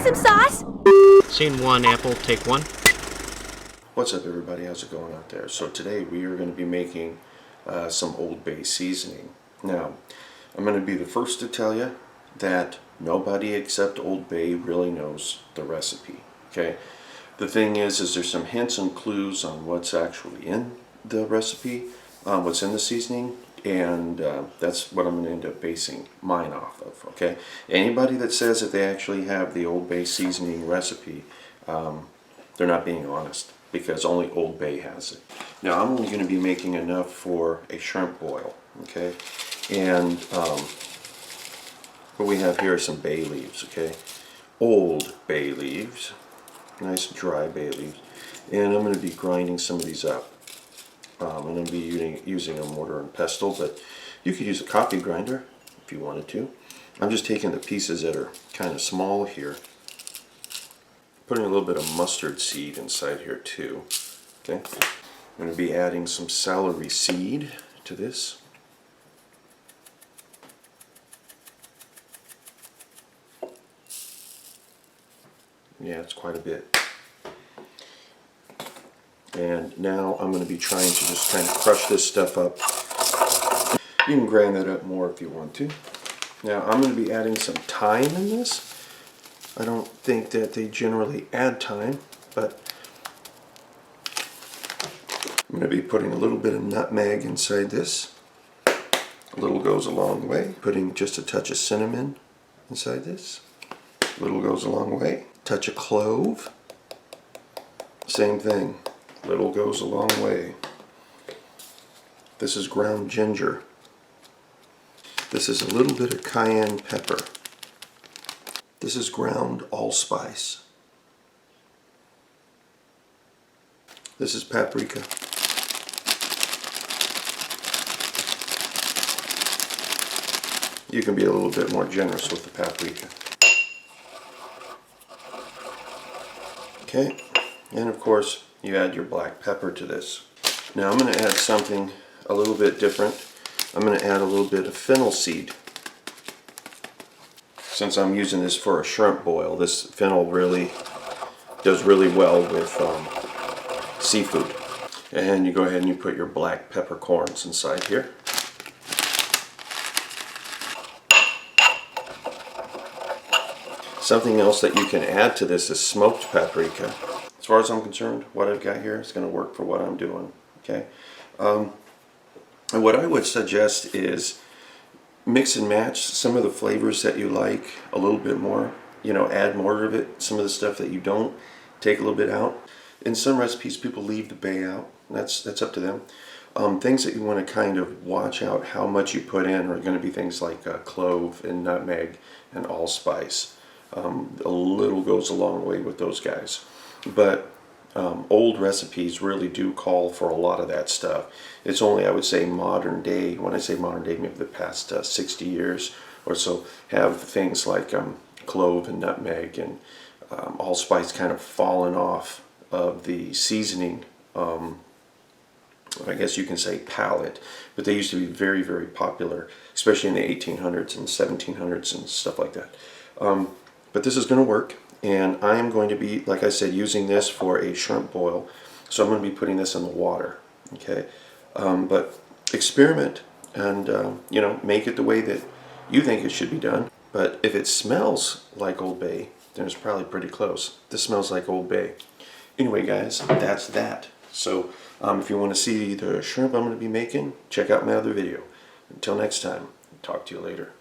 want some sauce? Scene 1, Apple, take 1. What's up everybody, how's it going out there? So today we are going to be making some Old Bay seasoning. Now, I'm going to be the first to tell you that nobody except Old Bay really knows the recipe, okay? The thing is there's some hints and clues on what's actually in the recipe, what's in the seasoning, and that's what I'm going to end up basing mine off of, okay? Anybody that says that they actually have the Old Bay seasoning recipe, they're not being honest, because only Old Bay has it. Now I'm only going to be making enough for a shrimp boil, okay? And what we have here are some bay leaves, okay? Old bay leaves, nice dry bay leaves. And I'm going to be grinding some of these up. I'm going to be using a mortar and pestle, but you could use a coffee grinder if you wanted to. I'm just taking the pieces that are kind of small here, putting a little bit of mustard seed inside here too. Okay, I'm going to be adding some celery seed to this. Yeah, it's quite a bit. And now I'm going to be trying to just kind of crush this stuff up. You can grind that up more if you want to. Now I'm going to be adding some thyme in this. I don't think that they generally add thyme, but I'm going to be putting a little bit of nutmeg inside this. A little goes a long way. Putting just a touch of cinnamon inside this. A little goes a long way. Touch of clove. Same thing. Little goes a long way. This is ground ginger. This is a little bit of cayenne pepper. This is ground allspice. This is paprika. You can be a little bit more generous with the paprika. Okay, and of course you add your black pepper to this. Now I'm going to add something a little bit different. I'm going to add a little bit of fennel seed. Since I'm using this for a shrimp boil, this fennel really does really well with seafood. And you go ahead and you put your black peppercorns inside here. Something else that you can add to this is smoked paprika. As far as I'm concerned, what I've got here is going to work for what I'm doing. Okay, and what I would suggest is mix and match some of the flavors that you like a little bit more. You know, add more of it. Some of the stuff that you don't, take a little bit out. In some recipes, people leave the bay out. That's up to them. Things that you want to kind of watch out how much you put in are going to be things like clove and nutmeg and allspice. A little goes a long way with those guys. But old recipes really do call for a lot of that stuff. It's only, I would say, modern day, when I say modern day, maybe the past 60 years or so, have things like clove and nutmeg and allspice kind of fallen off of the seasoning, I guess you can say, palette. But they used to be very, very popular, especially in the 1800s and 1700s and stuff like that. But this is going to work. And I am going to be, like I said, using this for a shrimp boil. So I'm going to be putting this in the water. Okay, but experiment and you know, make it the way that you think it should be done. But if it smells like Old Bay, then it's probably pretty close. This smells like Old Bay. Anyway, guys, that's that. So if you want to see the shrimp I'm going to be making, check out my other video. Until next time, talk to you later.